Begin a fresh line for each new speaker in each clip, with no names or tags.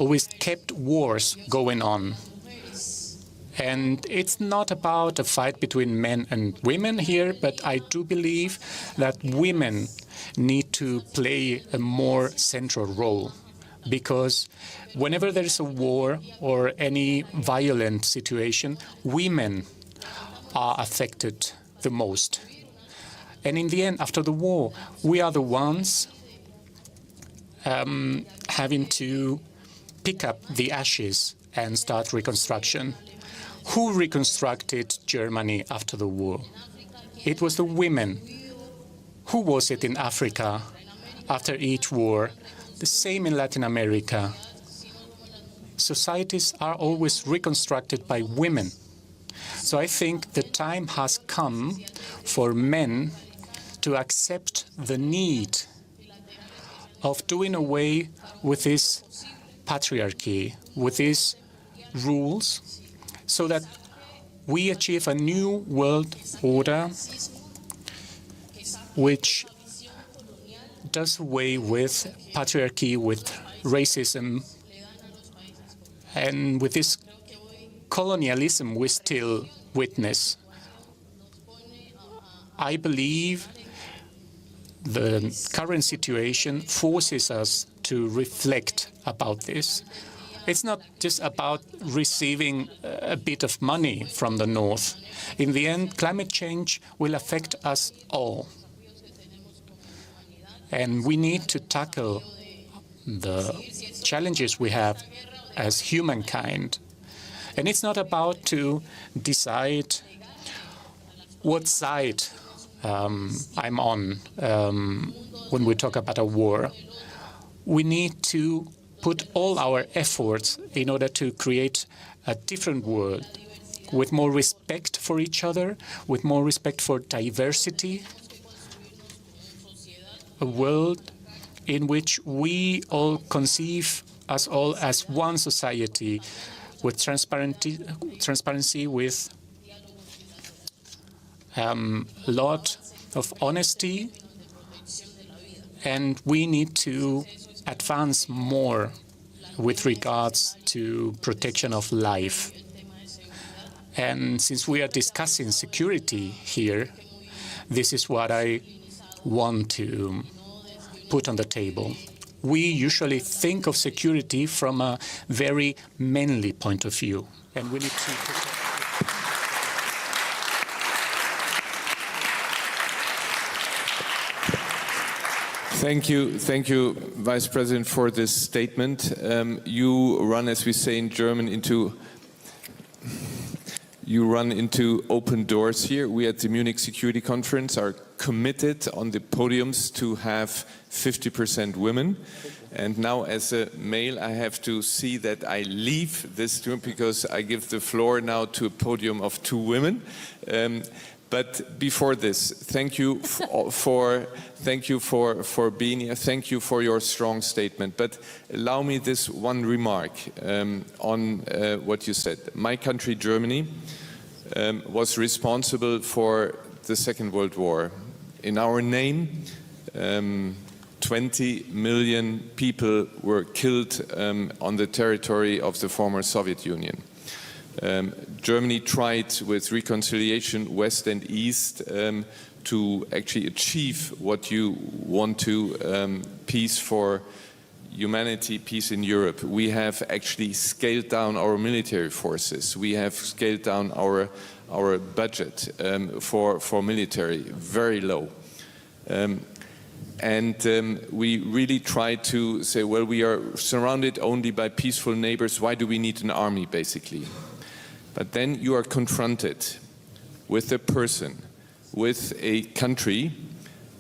always kept wars going on. And it's not about a fight between men and women here, but I do believe that women need to play a more central role, because whenever there is a war or any violent situation, women are affected the most. And in the end, after the war, we are the ones having to pick up the ashes and start reconstruction. Who reconstructed Germany after the war? It was the women. Who was it in Africa after each war? The same in Latin America. Societies are always reconstructed by women. So I think the time has come for men to accept the need of doing away with this patriarchy, with these rules, so that we achieve a new world order which does away with patriarchy, with racism, and with this colonialism we still witness. I believe the current situation forces us to reflect about this. It's not just about receiving a bit of money from the North. In the end, climate change will affect us all. And we need to tackle the challenges we have as humankind. And it's not about to decide what side I'm on when we talk about a war. We need to put all our efforts in order to create a different world with more respect for each other, with more respect for diversity, a world in which we all conceive us all as one society, with transparency, with a lot of honesty, and we need to advance more with regards to protection of life. And since we are discussing security here, this is what I want to put on the table. We usually think of security from a very manly point of view, and we need to protect.
Thank you, Vice President, for this statement. You run, as we say in German, into open doors here. We at the Munich Security Conference are committed on the podiums to have 50% women. And now, as a male, I have to see that I leave this room because I give the floor now to a podium of 2 women. But before this, thank you for being here. Thank you for your strong statement. But allow me this one remark on what you said. My country, Germany, was responsible for the Second World War. In our name, 20 million people were killed on the territory of the former Soviet Union. Germany tried with reconciliation, West and East, to actually achieve what you want to, peace for humanity, peace in Europe. We have actually scaled down our military forces. We have scaled down our budget for military, very low. We really try to say, well, we are surrounded only by peaceful neighbors. Why do we need an army, basically? But then you are confronted with a person, with a country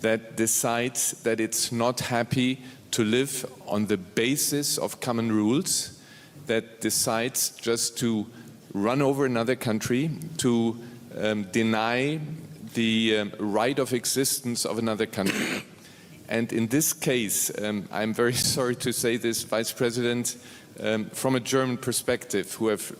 that decides that it's not happy to live on the basis of common rules, that decides just to run over another country, to deny the right of existence of another country. And in this case, I'm very sorry to say this, Vice President, from a German perspective, who have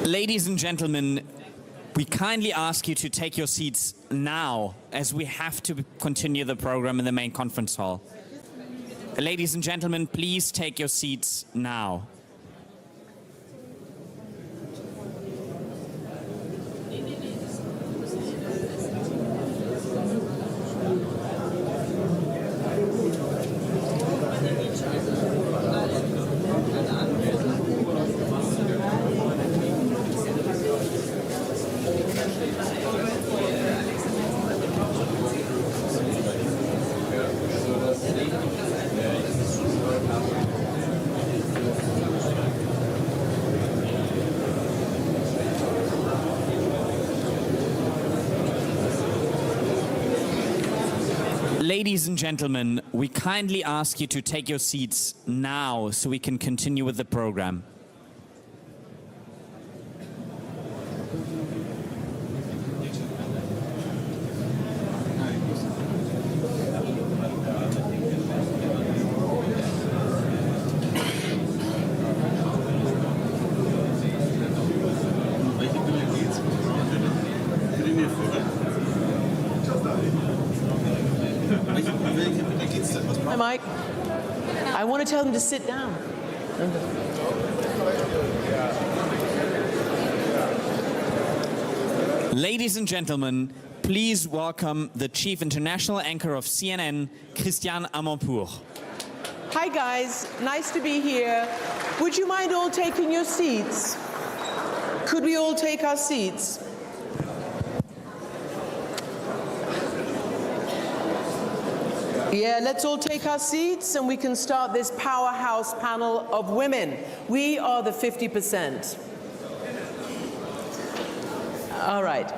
Ladies and gentlemen, we kindly ask you to take your seats now, as we have to continue the program in the main conference hall. Ladies and gentlemen, please take your seats now. Ladies and gentlemen, we kindly ask you to take your seats now so we can continue with the program.
Hi, Mike. I want to tell them to sit down.
Ladies and gentlemen, please welcome the Chief International Anchor of CNN, Christiane Amanpour.
Hi, guys. Nice to be here. Would you mind all taking your seats? Could we all take our seats? Yeah, let's all take our seats and we can start this powerhouse panel of women. We are the 50%. All right.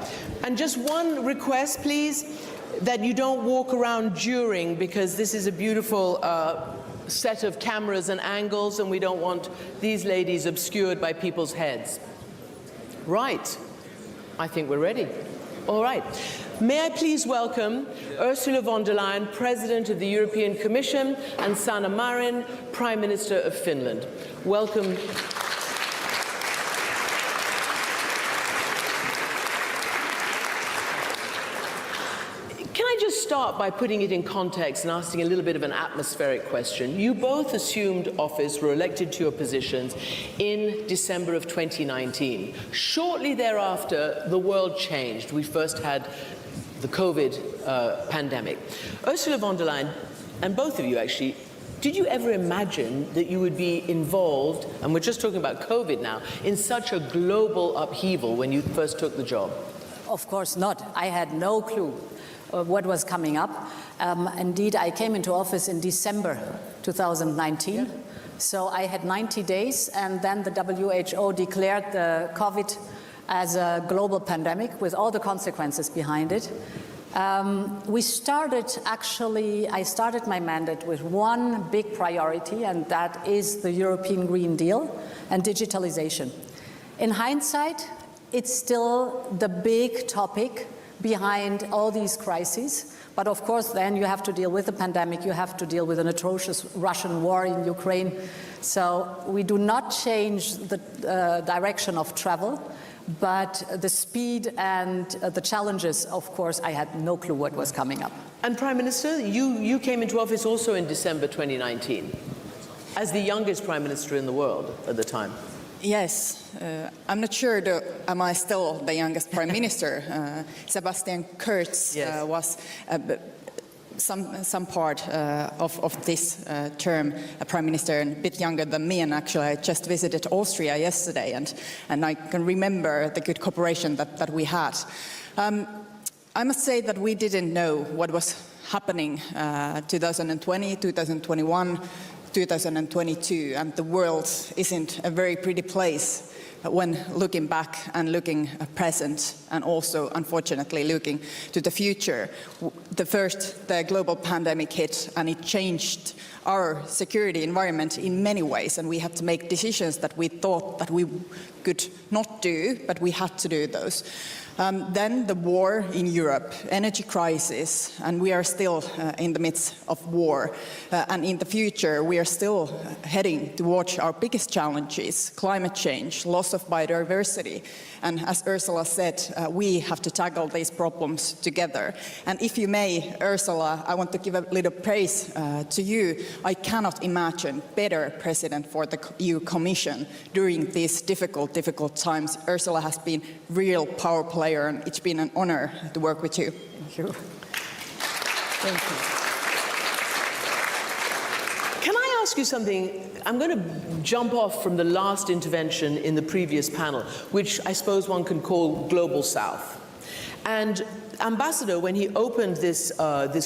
And just one request, please, that you don't walk around during, because this is a beautiful set of cameras and angles, and we don't want these ladies obscured by people's heads. Right. I think we're ready. All right. May I please welcome Ursula von der Leyen, President of the European Commission, and Sanna Marin, Prime Minister of Finland. Welcome. Can I just start by putting it in context and asking a little bit of an atmospheric question? You both assumed office, were elected to your positions in December of 2019. Shortly thereafter, the world changed. We first had the COVID pandemic. Ursula von der Leyen, and both of you actually, did you ever imagine that you would be involved, and we're just talking about COVID now, in such a global upheaval when you first took the job?
Of course not. I had no clue what was coming up. Indeed, I came into office in December 2019. So I had 90 days, and then the WHO declared the COVID as a global pandemic with all the consequences behind it. I started my mandate with one big priority, and that is the European Green Deal and digitalization. In hindsight, it's still the big topic behind all these crises. But of course, then you have to deal with the pandemic, you have to deal with an atrocious Russian war in Ukraine. So we do not change the direction of travel, but the speed and the challenges, of course, I had no clue what was coming up.
And Prime Minister, you came into office also in December 2019, as the youngest Prime Minister in the world at the time.
Yes, I'm not sure, am I still the youngest Prime Minister? Sebastian Kurz was some part of this term a Prime Minister, and a bit younger than me, and actually I just visited Austria yesterday, and I can remember the good cooperation that we had. I must say that we didn't know what was happening 2020, 2021, 2022, and the world isn't a very pretty place when looking back and looking present, and also, unfortunately, looking to the future. the global pandemic hit, and it changed our security environment in many ways, and we had to make decisions that we thought that we could not do, but we had to do those. Then the war in Europe, energy crisis, and we are still in the midst of war. And in the future, we are still heading towards our biggest challenges, climate change, loss of biodiversity. And as Ursula said, we have to tackle these problems together. And if you may, Ursula, I want to give a little praise to you. I cannot imagine a better president for the EU Commission during these difficult times. Ursula has been a real power player, and it's been an honor to work with you.
Thank you. Thank you.
Can I ask you something? I'm going to jump off from the last intervention in the previous panel, which I suppose one can call Global South. And Ambassador, when he opened this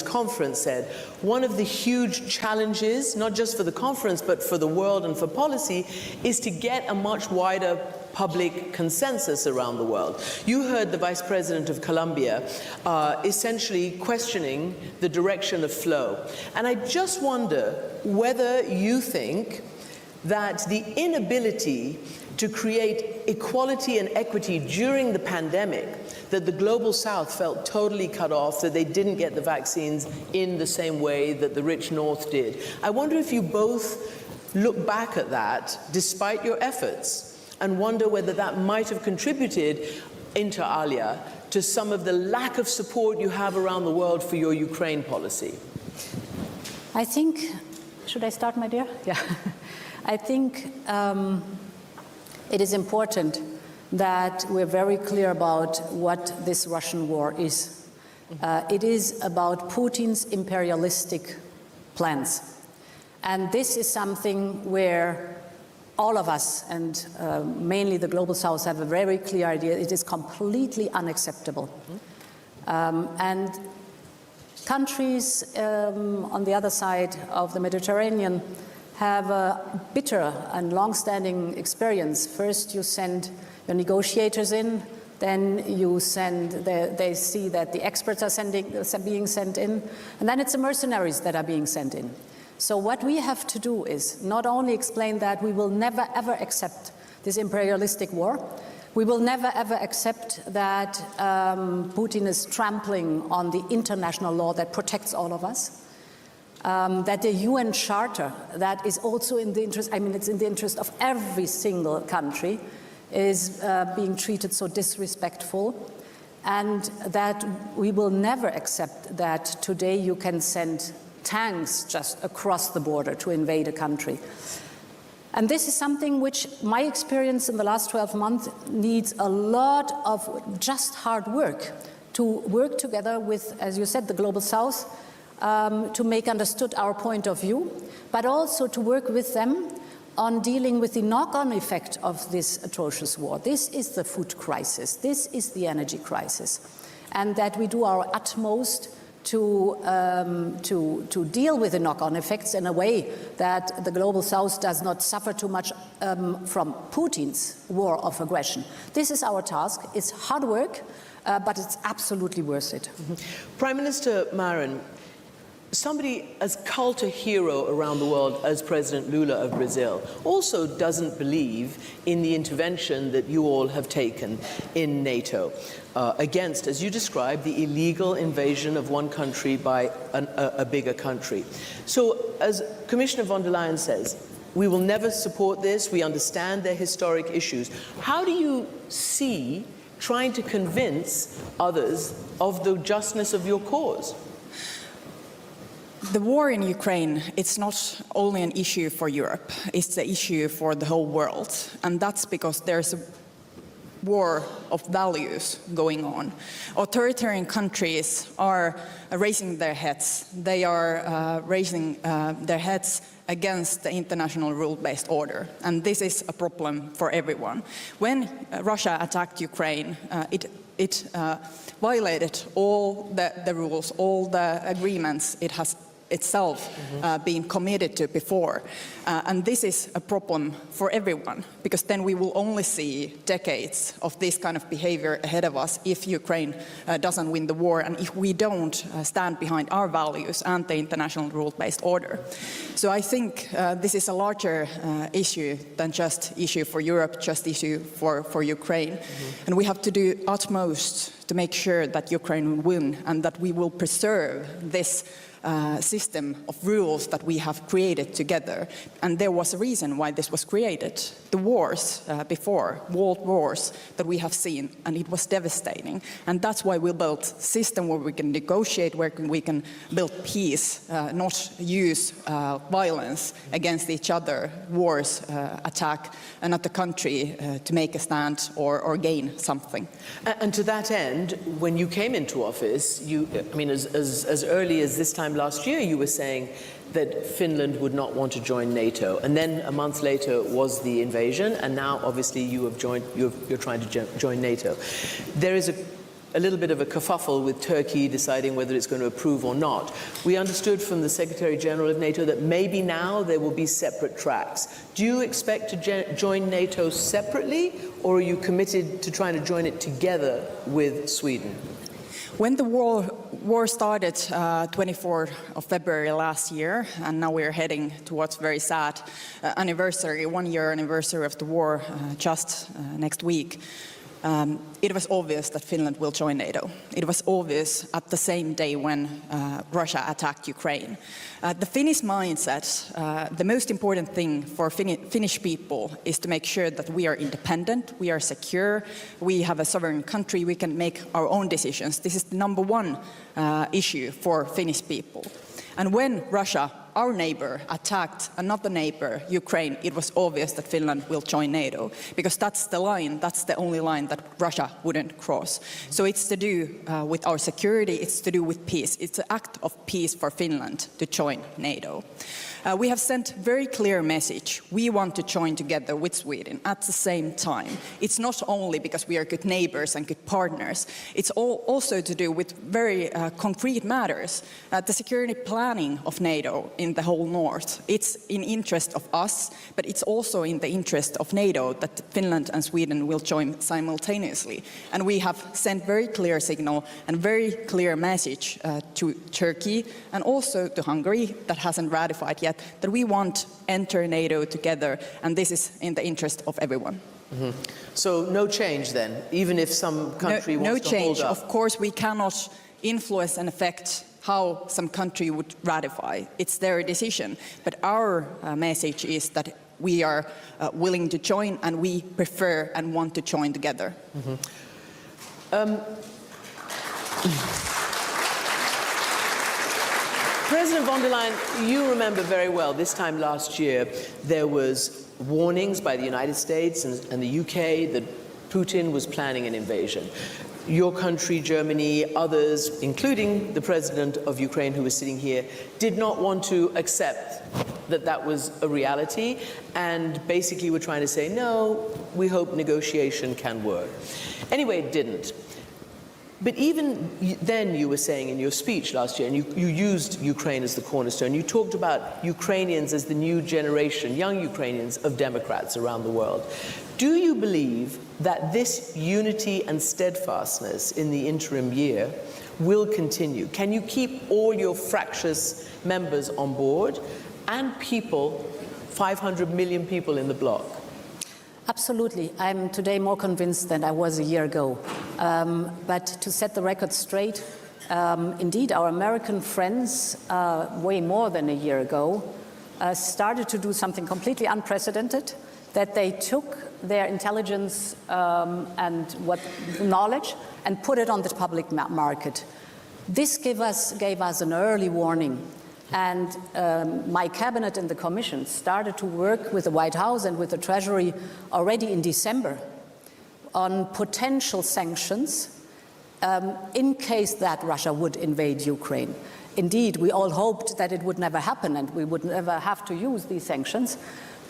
conference, said one of the huge challenges, not just for the conference, but for the world and for policy, is to get a much wider public consensus around the world. You heard the Vice President of Colombia essentially questioning the direction of flow. And I just wonder whether you think that the inability to create equality and equity during the pandemic, that the Global South felt totally cut off, that they didn't get the vaccines in the same way that the rich North did. I wonder if you both look back at that, despite your efforts, and wonder whether that might have contributed, inter alia, to some of the lack of support you have around the world for your Ukraine policy.
I think, should I start, my dear? Yeah. I think it is important that we're very clear about what this Russian war is. It is about Putin's imperialistic plans. And this is something where all of us, and mainly the Global South, have a very clear idea. It is completely unacceptable. And countries on the other side of the Mediterranean have a bitter and long-standing experience. First, you send your negotiators in, then you send, they see that the experts are being sent in, and then it's the mercenaries that are being sent in. So what we have to do is not only explain that we will never ever accept this imperialistic war, we will never ever accept that Putin is trampling on the international law that protects all of us, that the UN Charter, that is also in the interest, I mean it's in the interest of every single country, is being treated so disrespectful, and that we will never accept that today you can send tanks just across the border to invade a country. And this is something which my experience in the last 12 months needs a lot of just hard work to work together with, as you said, the Global South, to make understood our point of view, but also to work with them on dealing with the knock-on effect of this atrocious war. This is the food crisis, this is the energy crisis, and that we do our utmost to deal with the knock-on effects in a way that the Global South does not suffer too much from Putin's war of aggression. This is our task. It's hard work, but it's absolutely worth it.
Prime Minister Marin, somebody as cult a hero around the world as President Lula of Brazil also doesn't believe in the intervention that you all have taken in NATO against, as you described, the illegal invasion of one country by a bigger country. So, as Commissioner von der Leyen says, we will never support this. We understand their historic issues. How do you see trying to convince others of the justness of your cause?
The war in Ukraine, it's not only an issue for Europe, it's an issue for the whole world. And that's because there's a war of values going on. Authoritarian countries are raising their heads. They are raising their heads against the international rule-based order. And this is a problem for everyone. When Russia attacked Ukraine, it violated all the rules, all the agreements it has itself been committed to before. And this is a problem for everyone, because then we will only see decades of this kind of behavior ahead of us if Ukraine doesn't win the war and if we don't stand behind our values and the international rule-based order. So I think this is a larger issue than just issue for Europe, just issue for Ukraine. And we have to do utmost to make sure that Ukraine will win and that we will preserve this system of rules that we have created together. And there was a reason why this was created. The wars before, world wars that we have seen, and it was devastating. And that's why we built a system where we can negotiate, where we can build peace, not use violence against each other, wars, attack another country to make a stand or gain something.
And to that end, when you came into office, as early as this time last year, you were saying that Finland would not want to join NATO, and then a month later was the invasion, and now obviously you're trying to join NATO. There is a little bit of a kerfuffle with Turkey deciding whether it's going to approve or not. We understood from the Secretary General of NATO that maybe now there will be separate tracks. Do you expect to join NATO separately, or are you committed to trying to join it together with Sweden?
When the war started 24th of February last year, and now we're heading towards very sad anniversary, 1 year anniversary of the war just next week, it was obvious that Finland will join NATO. It was obvious at the same day when Russia attacked Ukraine. The Finnish mindset, the most important thing for Finnish people is to make sure that we are independent, we are secure, we have a sovereign country, we can make our own decisions. This is the number one issue for Finnish people. And when Russia, our neighbor, attacked another neighbor, Ukraine, it was obvious that Finland will join NATO, because that's the line, that's the only line that Russia wouldn't cross. So it's to do with our security, it's to do with peace. It's an act of peace for Finland to join NATO. We have sent a very clear message. We want to join together with Sweden at the same time. It's not only because we are good neighbors and good partners. It's also to do with very concrete matters. The security planning of NATO in the whole north. It's in interest of us, but it's also in the interest of NATO that Finland and Sweden will join simultaneously. And we have sent very clear signal and very clear message to Turkey and also to Hungary that hasn't ratified yet, that we want to enter NATO together, and this is in the interest of everyone.
So no change then, even if some country wants to hold up?
Of course, we cannot influence and affect how some country would ratify. It's their decision. But our message is that we are willing to join, and we prefer and want to join together.
President von der Leyen, you remember very well, this time last year, there was warnings by the United States and the UK that Putin was planning an invasion. Your country, Germany, others, including the president of Ukraine who was sitting here, did not want to accept that that was a reality, and basically were trying to say, no, we hope negotiation can work. Anyway, it didn't. But even then, you were saying in your speech last year, and you used Ukraine as the cornerstone, you talked about Ukrainians as the new generation, young Ukrainians, of democrats around the world. Do you believe that this unity and steadfastness in the interim year will continue? Can you keep all your fractious members on board and people, 500 million people in the bloc?
Absolutely. I'm today more convinced than I was a year ago. But to set the record straight, indeed, our American friends, way more than a year ago, started to do something completely unprecedented, that they took their intelligence and knowledge and put it on the public market. This gave us an early warning. And my cabinet and the Commission started to work with the White House and with the Treasury already in December on potential sanctions in case that Russia would invade Ukraine. Indeed, we all hoped that it would never happen and we would never have to use these sanctions.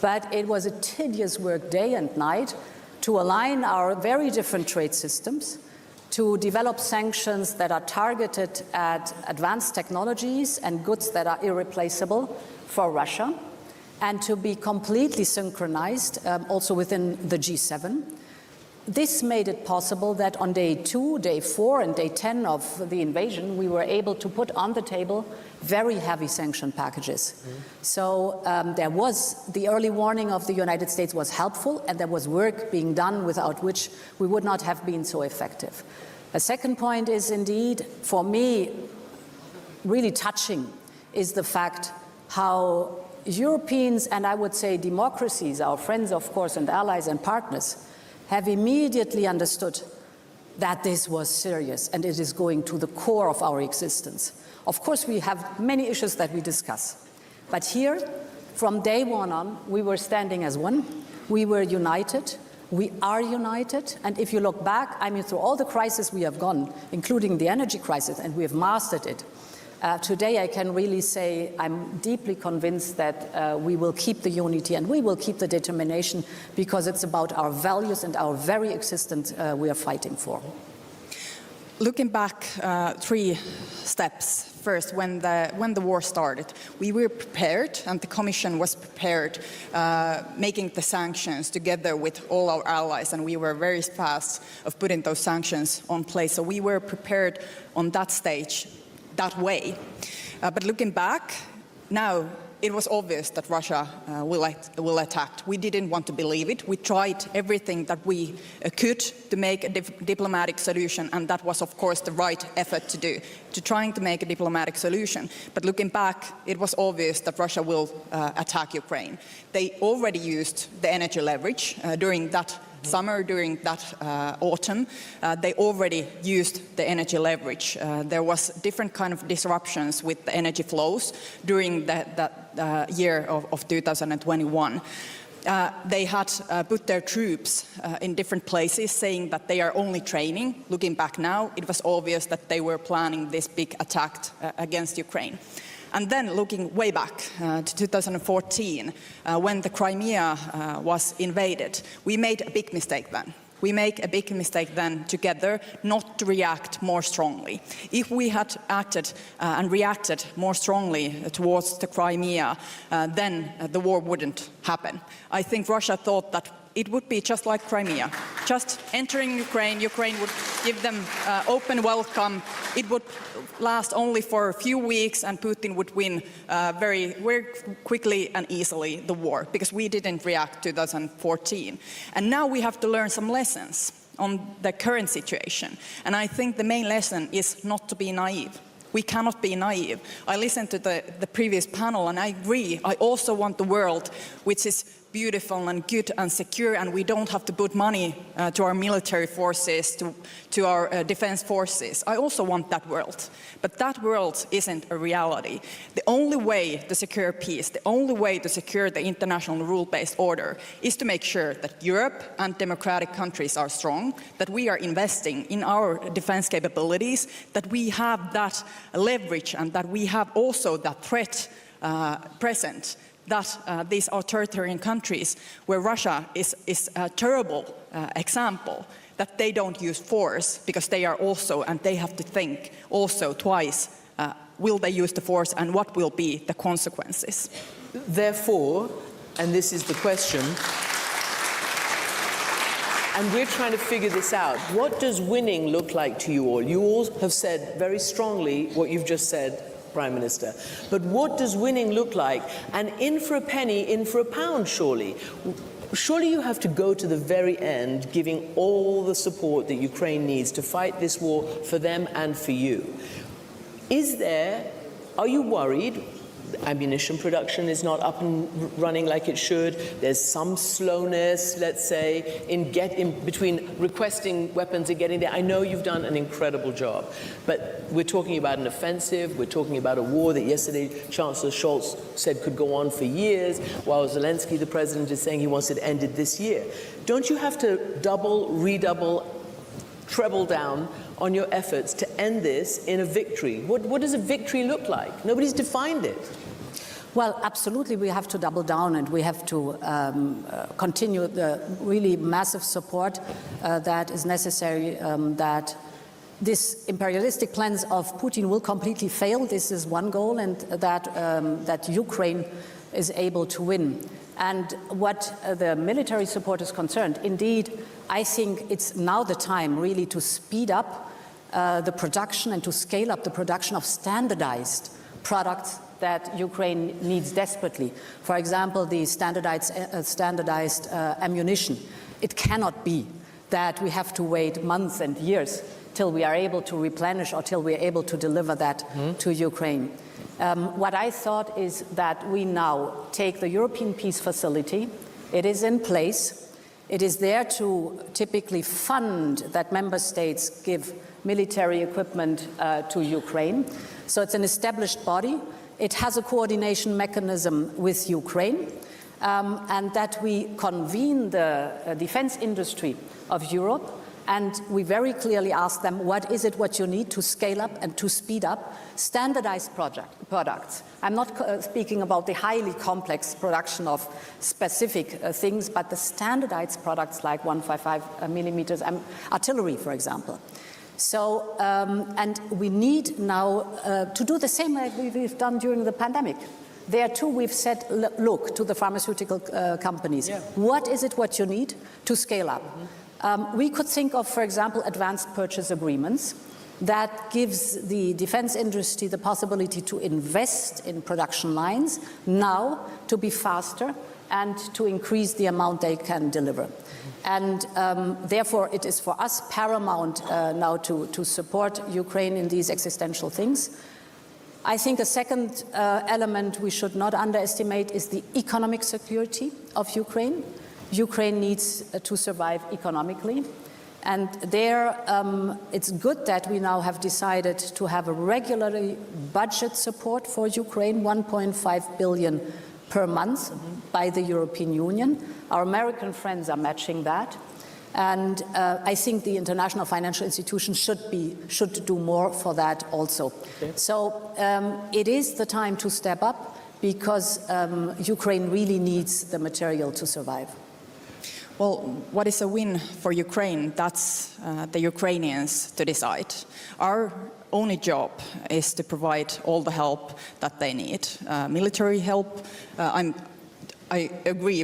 But it was a tedious work day and night to align our very different trade systems, to develop sanctions that are targeted at advanced technologies and goods that are irreplaceable for Russia, and to be completely synchronized also within the G7. This made it possible that on day 2, day 4, and day 10 of the invasion, we were able to put on the table very heavy sanction packages. So there was, the early warning of the United States was helpful, and there was work being done without which we would not have been so effective. A second point is indeed, for me, really touching, is the fact how Europeans, and I would say democracies, our friends, of course, and allies and partners, have immediately understood that this was serious and it is going to the core of our existence. Of course, we have many issues that we discuss. But here, from day one on, we were standing as one. We were united. We are united. And if you look back, I mean, through all the crises we have gone, including the energy crisis, and we have mastered it, today I can really say I'm deeply convinced that we will keep the unity and we will keep the determination, because it's about our values and our very existence we are fighting for.
Looking back 3 steps. First, when the war started, we were prepared, and the Commission was prepared, making the sanctions together with all our allies, and we were very fast of putting those sanctions on place. So we were prepared on that stage, that way. But looking back, now it was obvious that Russia will attack. We didn't want to believe it. We tried everything that we could to make a diplomatic solution, and that was, of course, the right effort to do, to trying to make a diplomatic solution. But looking back, it was obvious that Russia will attack Ukraine. They already used the energy leverage during that summer, during that autumn. They already used the energy leverage. There was different kind of disruptions with the energy flows during that year of 2021. They had put their troops in different places, saying that they are only training. Looking back now, it was obvious that they were planning this big attack against Ukraine. And then looking way back to 2014, when the Crimea was invaded, we made a big mistake then. We made a big mistake then together not to react more strongly. If we had acted and reacted more strongly towards the Crimea, then the war wouldn't happen. I think Russia thought that it would be just like Crimea, just entering Ukraine. Ukraine would give them open welcome. It would last only for a few weeks, and Putin would win very, very quickly and easily the war, because we didn't react 2014. And now we have to learn some lessons on the current situation. And I think the main lesson is not to be naive. We cannot be naive. I listened to the previous panel, and I agree. I also want the world which is beautiful and good and secure, and we don't have to put money to our military forces, to our defense forces. I also want that world. But that world isn't a reality. The only way to secure peace, the only way to secure the international rule-based order is to make sure that Europe and democratic countries are strong, that we are investing in our defense capabilities, that we have that leverage, and that we have also that threat present, that these authoritarian countries, where Russia is a terrible example, that they don't use force, because they are also, and they have to think also twice, will they use the force and what will be the consequences?
Therefore, and this is the question, and we're trying to figure this out, what does winning look like to you all? You all have said very strongly what you've just said, Prime Minister. But what does winning look like? And in for a penny, in for a pound, surely. Surely you have to go to the very end, giving all the support that Ukraine needs to fight this war for them and for you. Are you worried? Ammunition production is not up and running like it should. There's some slowness, let's say, in between requesting weapons and getting there. I know you've done an incredible job, but we're talking about an offensive. We're talking about a war that yesterday Chancellor Scholz said could go on for years, while Zelensky, the president, is saying he wants it ended this year. Don't you have to double, redouble, treble down on your efforts to end this in a victory? What does a victory look like? Nobody's defined it.
Well, absolutely, we have to double down, and we have to continue the really massive support that is necessary, that this imperialistic plans of Putin will completely fail. This is one goal, and that Ukraine is able to win. And what the military support is concerned, indeed, I think it's now the time really to speed up the production and to scale up the production of standardized products that Ukraine needs desperately. For example, the standardized ammunition. It cannot be that we have to wait months and years till we are able to replenish or till we are able to deliver that to Ukraine. What I thought is that we now take the European Peace Facility. It is in place. It is there to typically fund that member states give military equipment to Ukraine. So it's an established body. It has a coordination mechanism with Ukraine, and that we convene the defense industry of Europe. And we very clearly ask them, what is it what you need to scale up and to speed up standardized products? I'm not speaking about the highly complex production of specific things, but the standardized products like 155 millimeters artillery, for example. So, and we need now to do the same like we've done during the pandemic. There too we've said, look to the pharmaceutical companies. Yeah. What is it what you need to scale up? We could think of, for example, advanced purchase agreements that gives the defense industry the possibility to invest in production lines now to be faster and to increase the amount they can deliver. And therefore it is for us paramount now to support Ukraine in these existential things. I think a second element we should not underestimate is the economic security of Ukraine. Ukraine needs to survive economically. And there, it's good that we now have decided to have a regular budget support for Ukraine, 1.5 billion per month by the European Union. Our American friends are matching that. And I think the international financial institutions should do more for that also. Okay. So it is the time to step up because Ukraine really needs the material to survive.
Well, what is a win for Ukraine? That's the Ukrainians to decide. Our only job is to provide all the help that they need. Military help, I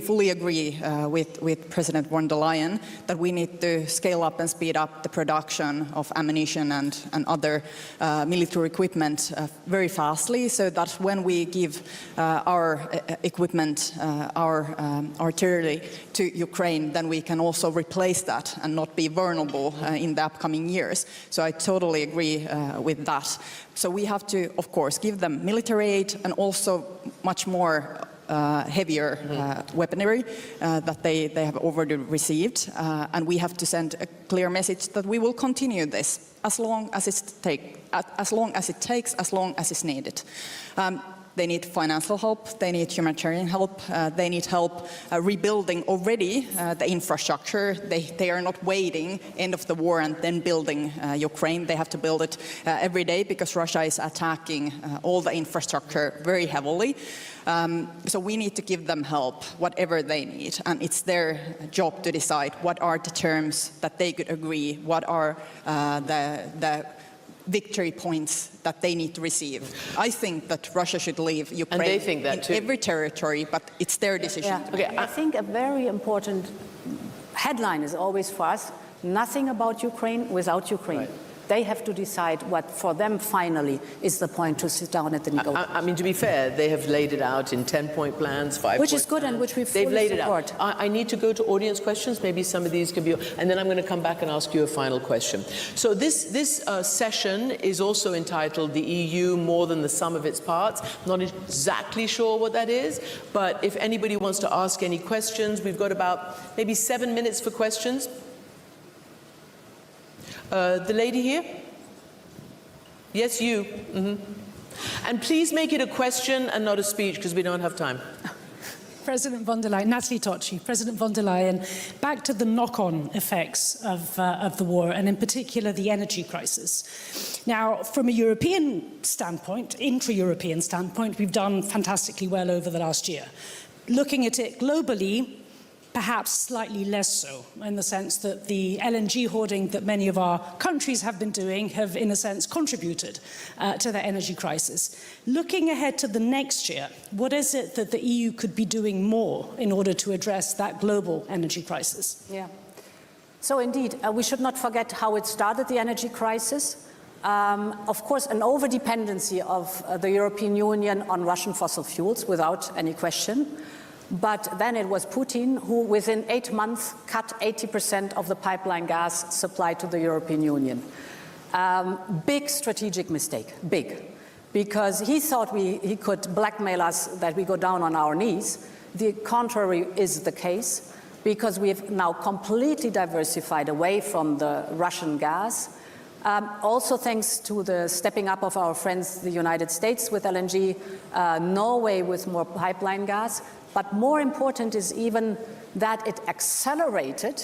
fully agree with President von der Leyen that we need to scale up and speed up the production of ammunition and other military equipment very fastly, so that when we give our equipment, our artillery to Ukraine, then we can also replace that and not be vulnerable in the upcoming years. So I totally agree with that. So we have to, of course, give them military aid and also much more heavier weaponry that they have already received, and we have to send a clear message that we will continue this as long as it takes, as long as it's needed. They need financial help, they need humanitarian help, they need help rebuilding already the infrastructure. They are not waiting end of the war and then building Ukraine. They have to build it every day because Russia is attacking all the infrastructure very heavily. So we need to give them help, whatever they need, and it's their job to decide what are the terms that they could agree, what are the victory points that they need to receive. I think that Russia should leave Ukraine
and they think that too.
Every territory, but it's their decision.
Yeah. Okay. I think a very important headline is always for us, nothing about Ukraine without Ukraine. Right. They have to decide what for them finally is the point to sit down at the negotiation.
I mean, to be fair, they have laid it out in 10-point plans, 5-point plans.
Which is good and which we fully
laid
support.
It out. I need to go to audience questions. Maybe some of these could be, and then I'm going to come back and ask you a final question. So this session is also entitled "The EU More Than the Sum of Its Parts." Not exactly sure what that is, but if anybody wants to ask any questions, we've got about maybe 7 minutes for questions. The lady here? Yes, you. And please make it a question and not a speech because we don't have time.
President von der Leyen, Natalie Tocci, President von der Leyen, back to the knock-on effects of the war and in particular the energy crisis. Now, from a European standpoint, intra-European standpoint, we've done fantastically well over the last year. Looking at it globally, perhaps slightly less so, in the sense that the LNG hoarding that many of our countries have been doing have, in a sense, contributed to the energy crisis. Looking ahead to the next year, what is it that the EU could be doing more in order to address that global energy crisis?
Yeah. So indeed, we should not forget how it started, the energy crisis. Of course, an over-dependency of the European Union on Russian fossil fuels, without any question. But then it was Putin who, within 8 months, cut 80% of the pipeline gas supply to the European Union. Big strategic mistake, big. Because he thought he could blackmail us that we go down on our knees. The contrary is the case, because we've now completely diversified away from the Russian gas. Also thanks to the stepping up of our friends, the United States with LNG, Norway with more pipeline gas. But more important is even that it accelerated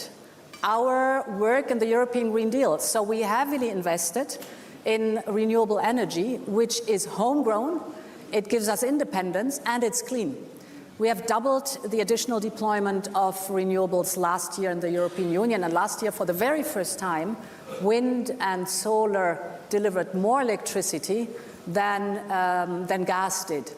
our work in the European Green Deal. So we heavily invested in renewable energy, which is homegrown, it gives us independence, and it's clean. We have doubled the additional deployment of renewables last year in the European Union, and last year, for the very first time, wind and solar delivered more electricity than gas did.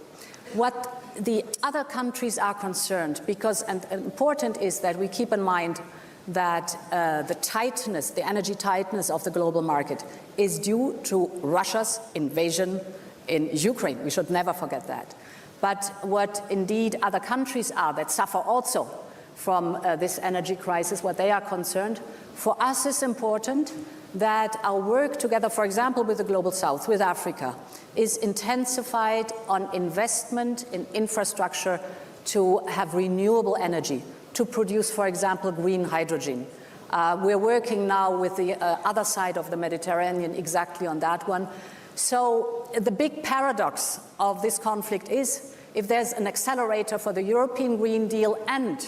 What the other countries are concerned, because, and important is that we keep in mind that the tightness, the energy tightness of the global market is due to Russia's invasion in Ukraine. We should never forget that. But what indeed other countries are that suffer also from this energy crisis, what they are concerned, for us is important that our work together, for example, with the Global South, with Africa, is intensified on investment in infrastructure to have renewable energy, to produce, for example, green hydrogen. We're working now with the other side of the Mediterranean exactly on that one. So the big paradox of this conflict is, if there's an accelerator for the European Green Deal and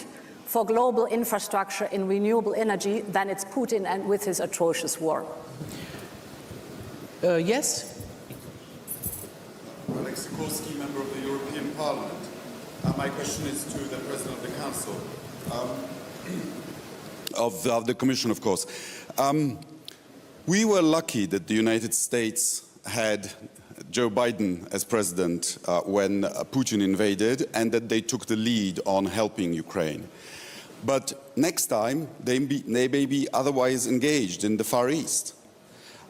for global infrastructure in renewable energy, then it's Putin and with his atrocious war.
Yes?
Alex Sikorski, member of the European Parliament. My question is to the President of the Council, of the Commission, of course. We were lucky that the United States had Joe Biden as president when Putin invaded, and that they took the lead on helping Ukraine. But next time, they may be otherwise engaged in the Far East.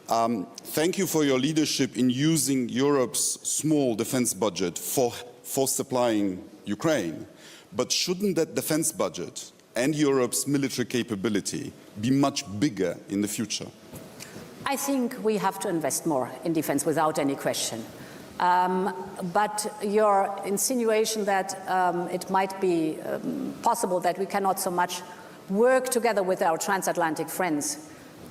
Thank you for your leadership in using Europe's small defense budget for supplying Ukraine. But shouldn't that defense budget and Europe's military capability be much bigger in the future?
I think we have to invest more in defense without any question. But your insinuation that it might be possible that we cannot so much work together with our transatlantic friends.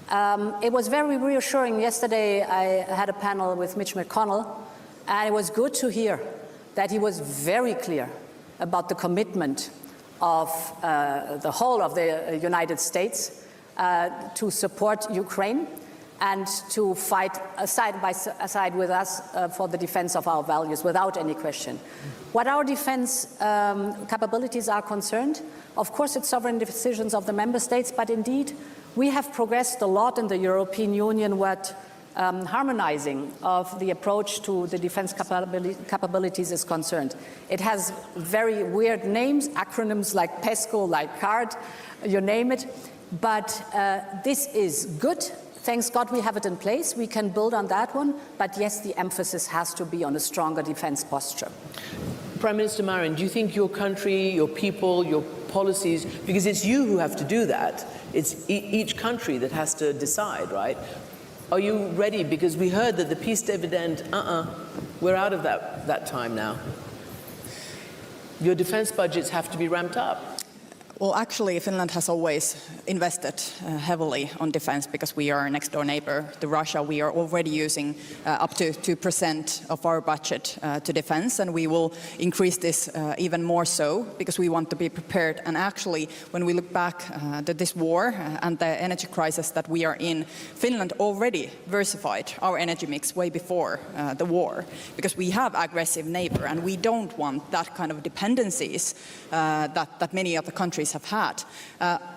It was very reassuring. Yesterday I had a panel with Mitch McConnell, and it was good to hear that he was very clear about the commitment of the whole of the United States to support Ukraine and to fight side by side with us for the defense of our values, without any question. What our defense capabilities are concerned, of course it's sovereign decisions of the member states, but indeed we have progressed a lot in the European Union what harmonizing of the approach to the defense capabilities is concerned. It has very weird names, acronyms like PESCO, like CARD, you name it, but this is good. Thanks God we have it in place. We can build on that one, but yes, the emphasis has to be on a stronger defense posture.
Prime Minister Marin, do you think your country, your people, your policies, because it's you who have to do that, it's each country that has to decide, right? Are you ready? Because we heard that the peace dividend, we're out of that time now. Your defense budgets have to be ramped up.
Well, actually, Finland has always invested heavily on defense because we are a next-door neighbor to Russia. We are already using up to 2% of our budget to defense, and we will increase this even more so because we want to be prepared. And actually, when we look back to this war and the energy crisis that we are in, Finland already diversified our energy mix way before the war because we have aggressive neighbor, and we don't want that kind of dependencies that many other countries countries have had.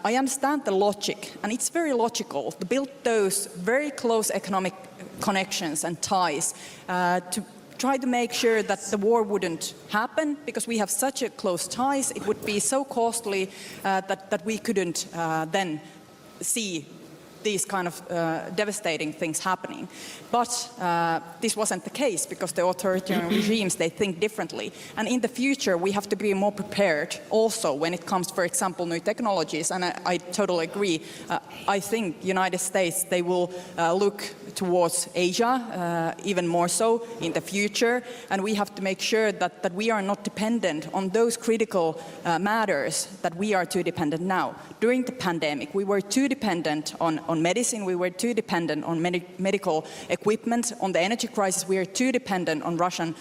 I understand the logic, and it's very logical to build those very close economic connections and ties to try to make sure that the war wouldn't happen, because we have such a close ties. It would be so costly that we couldn't then see these kind of devastating things happening. But this wasn't the case, because the authoritarian regimes, they think differently. And in the future, we have to be more prepared also when it comes, for example, new technologies. And I totally agree. I think the United States, they will look towards Asia even more so in the future. And we have to make sure that we are not dependent on those critical matters that we are too dependent now. During the pandemic, we were too dependent on medicine, we were too dependent on medical equipment. On the energy crisis, we are too dependent on Russian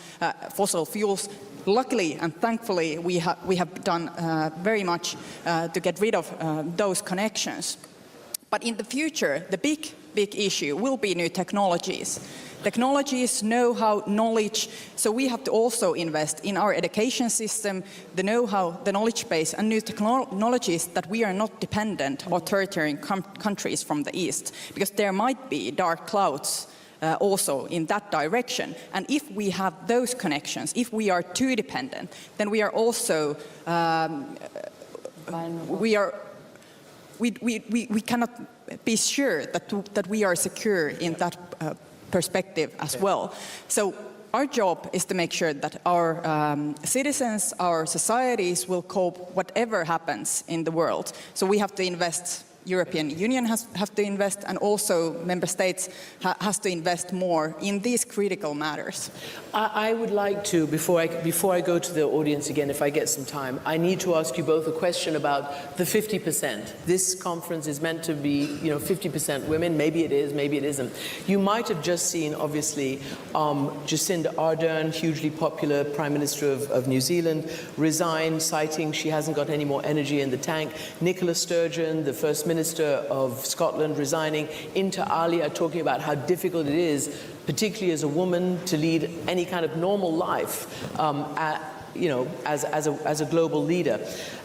fossil fuels. Luckily and thankfully, we have done very much to get rid of those connections. But in the future, the big issue will be new technologies. Technologies, know-how, knowledge. So we have to also invest in our education system, the know-how, the knowledge base, and new technologies that we are not dependent on authoritarian countries from the East, because there might be dark clouds also in that direction. And if we have those connections, if we are too dependent, then we are also we cannot be sure that we are secure in that perspective as well. So our job is to make sure that our citizens, our societies will cope whatever happens in the world. So we have to invest. European Union have to invest, and also member states has to invest more in these critical matters.
I would like to, before I go to the audience again, if I get some time, I need to ask you both a question about the 50%. This conference is meant to be, 50% women. Maybe it is, maybe it isn't. You might have just seen, obviously, Jacinda Ardern, hugely popular Prime Minister of New Zealand, resign, citing she hasn't got any more energy in the tank. Nicola Sturgeon, the First Minister of Scotland, resigning. Inter alia, talking about how difficult it is, particularly as a woman, to lead any kind of normal life as a global leader.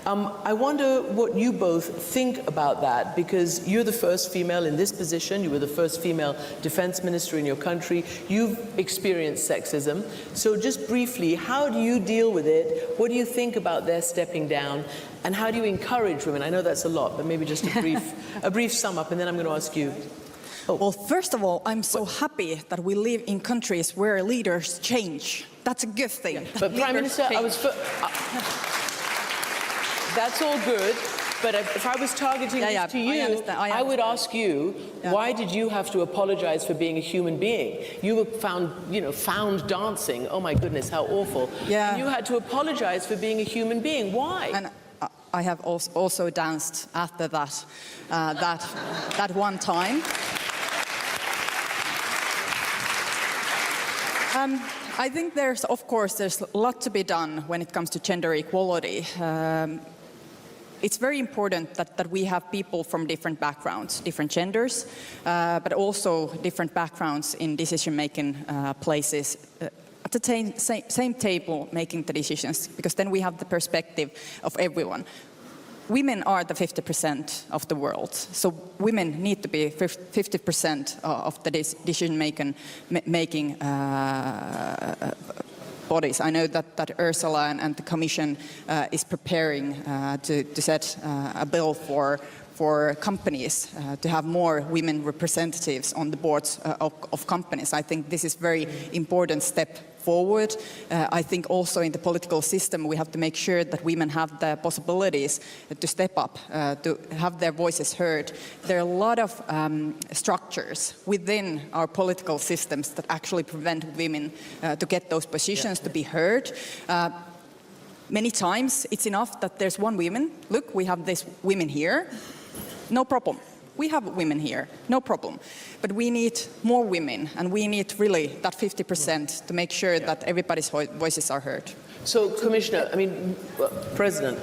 I wonder what you both think about that, because you're the first female in this position. You were the first female defense minister in your country. You've experienced sexism. So just briefly, how do you deal with it? What do you think about their stepping down? And how do you encourage women? I know that's a lot, but maybe just a brief sum up, and then I'm going to ask you.
Oh. Well, first of all, I'm so happy that we live in countries where leaders change. That's a good thing. Yeah.
But Prime Minister, that's all good. But if I was targeting this to you, I would ask you, why did you have to apologize for being a human being? You were found dancing. Oh my goodness, how awful. Yeah. And you had to apologize for being a human being. Why?
And I have also danced after that, that one time. I think there's a lot to be done when it comes to gender equality. It's very important that we have people from different backgrounds, different genders, but also different backgrounds in decision-making places at the same table making the decisions, because then we have the perspective of everyone. Women are the 50% of the world, so women need to be 50% of the decision-making bodies. I know that Ursula and the Commission is preparing to set a bill for companies to have more women representatives on the boards of companies. I think this is a very important step forward. I think also in the political system we have to make sure that women have the possibilities to step up, to have their voices heard. There are a lot of structures within our political systems that actually prevent women to get those positions, to be heard. Many times it's enough that there's one woman. Look, we have this women here. No problem. We have women here, no problem. But we need more women, and we need really that 50% to make sure that everybody's voices are heard.
So, Commissioner, President,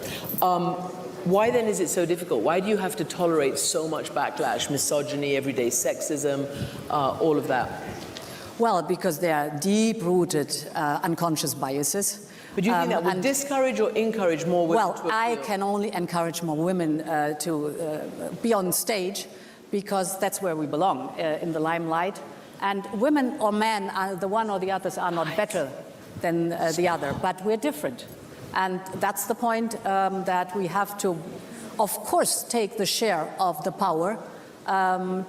why then is it so difficult? Why do you have to tolerate so much backlash, misogyny, everyday sexism, all of that?
Well, because there are deep-rooted unconscious biases.
But do you think that would discourage or encourage more women to appeal?
I can only encourage more women to be on stage, because that's where we belong, in the limelight. And women or men, the one or the others, are not better than the other, but we're different. And that's the point, that we have to, of course, take the share of the power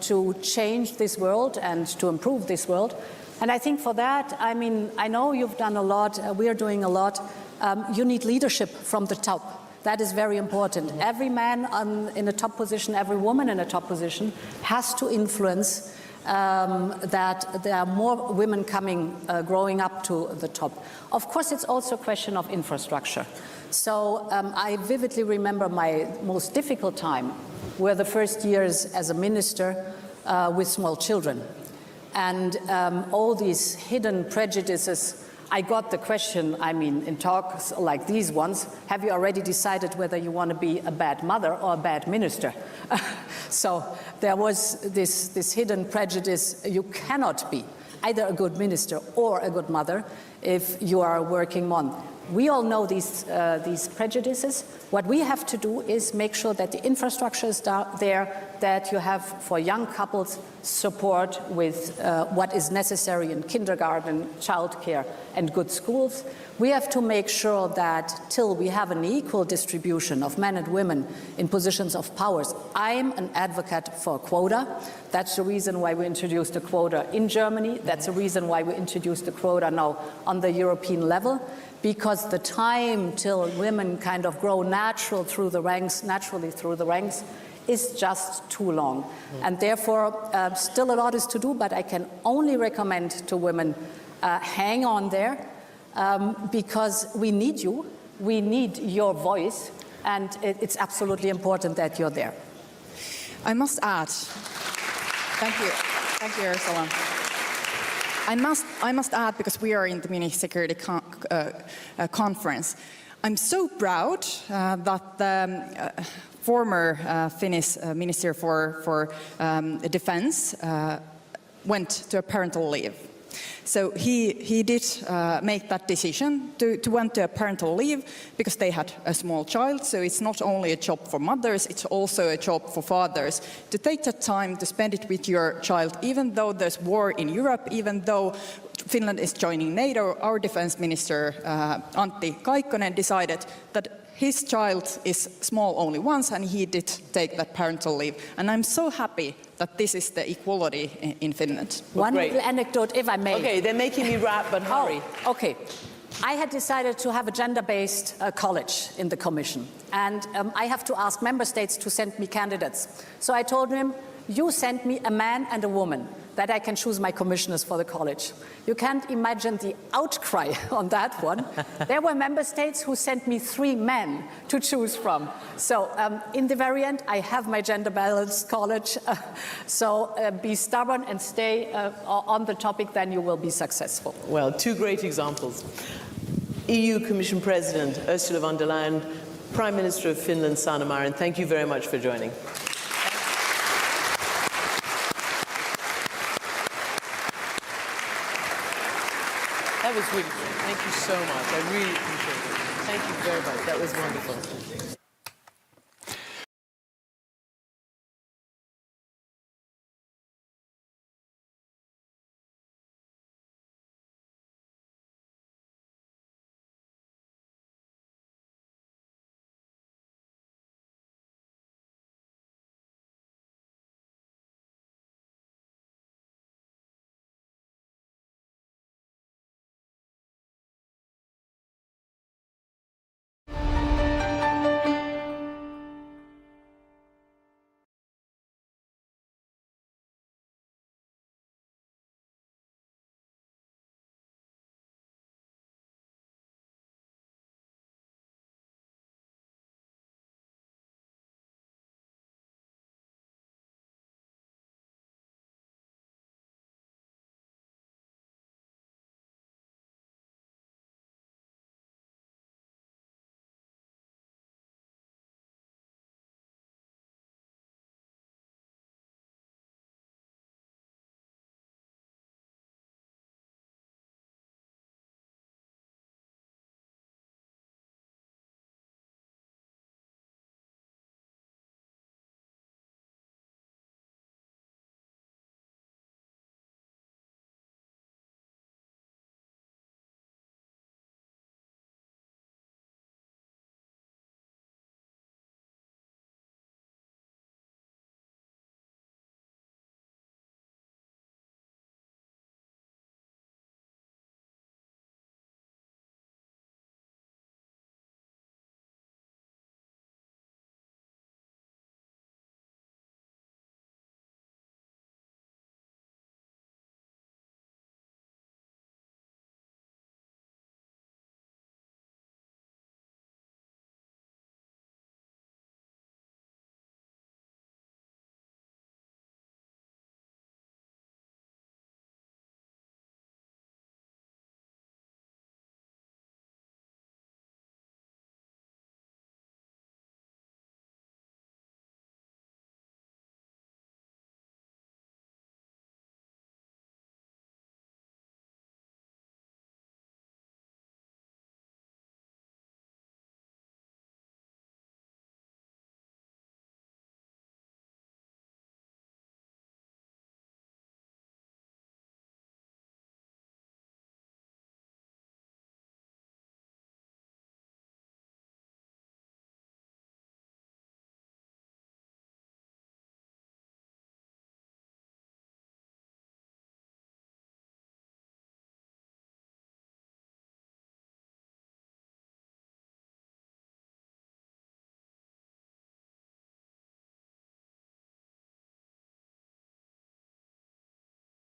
to change this world and to improve this world. And I think for that, I mean, I know you've done a lot, we are doing a lot. You need leadership from the top. That is very important. Every man in a top position, every woman in a top position has to influence that there are more women growing up to the top. Of course, it's also a question of infrastructure. So I vividly remember my most difficult time were the first years as a minister with small children. And all these hidden prejudices. I got the question, I mean, in talks like these ones, have you already decided whether you want to be a bad mother or a bad minister? So there was this hidden prejudice. You cannot be either a good minister or a good mother if you are a working mom. We all know these prejudices. What we have to do is make sure that the infrastructure is there, that you have for young couples support with what is necessary in kindergarten, childcare, and good schools. We have to make sure that till we have an equal distribution of men and women in positions of powers. I'm an advocate for a quota. That's the reason why we introduced a quota in Germany. That's the reason why we introduced a quota now on the European level. Because the time till women kind of grow naturally through the ranks is just too long. And therefore, still a lot is to do, but I can only recommend to women, hang on there, because we need you, we need your voice, and it's absolutely important that you're there.
I must add, thank you, Ursula. I must add, because we are in the Munich Security Conference, I'm so proud that the former Finnish Minister for Defense went to a parental leave. So he did make that decision to went to a parental leave because they had a small child. So it's not only a job for mothers, it's also a job for fathers to take that time to spend it with your child, even though there's war in Europe, even though Finland is joining NATO. Our defense minister, Antti Kaikkonen, decided that his child is small only once, and he did take that parental leave. And I'm so happy that this is the equality in Finland.
One little anecdote, if I may.
Okay, they're making me rap, but hurry.
Oh, okay. I had decided to have a gender-based college in the Commission. And I have to ask member states to send me candidates. So I told him, you send me a man and a woman, that I can choose my commissioners for the college. You can't imagine the outcry on that one. There were member states who sent me 3 men to choose from. So in the very end, I have my gender-balanced college. So be stubborn and stay on the topic, then you will be successful.
Well, 2 great examples. EU Commission President Ursula von der Leyen, Prime Minister of Finland, Sanna Marin, thank you very much for joining. That was really good. Thank you so much. I really appreciate it. Thank you very much. That was wonderful.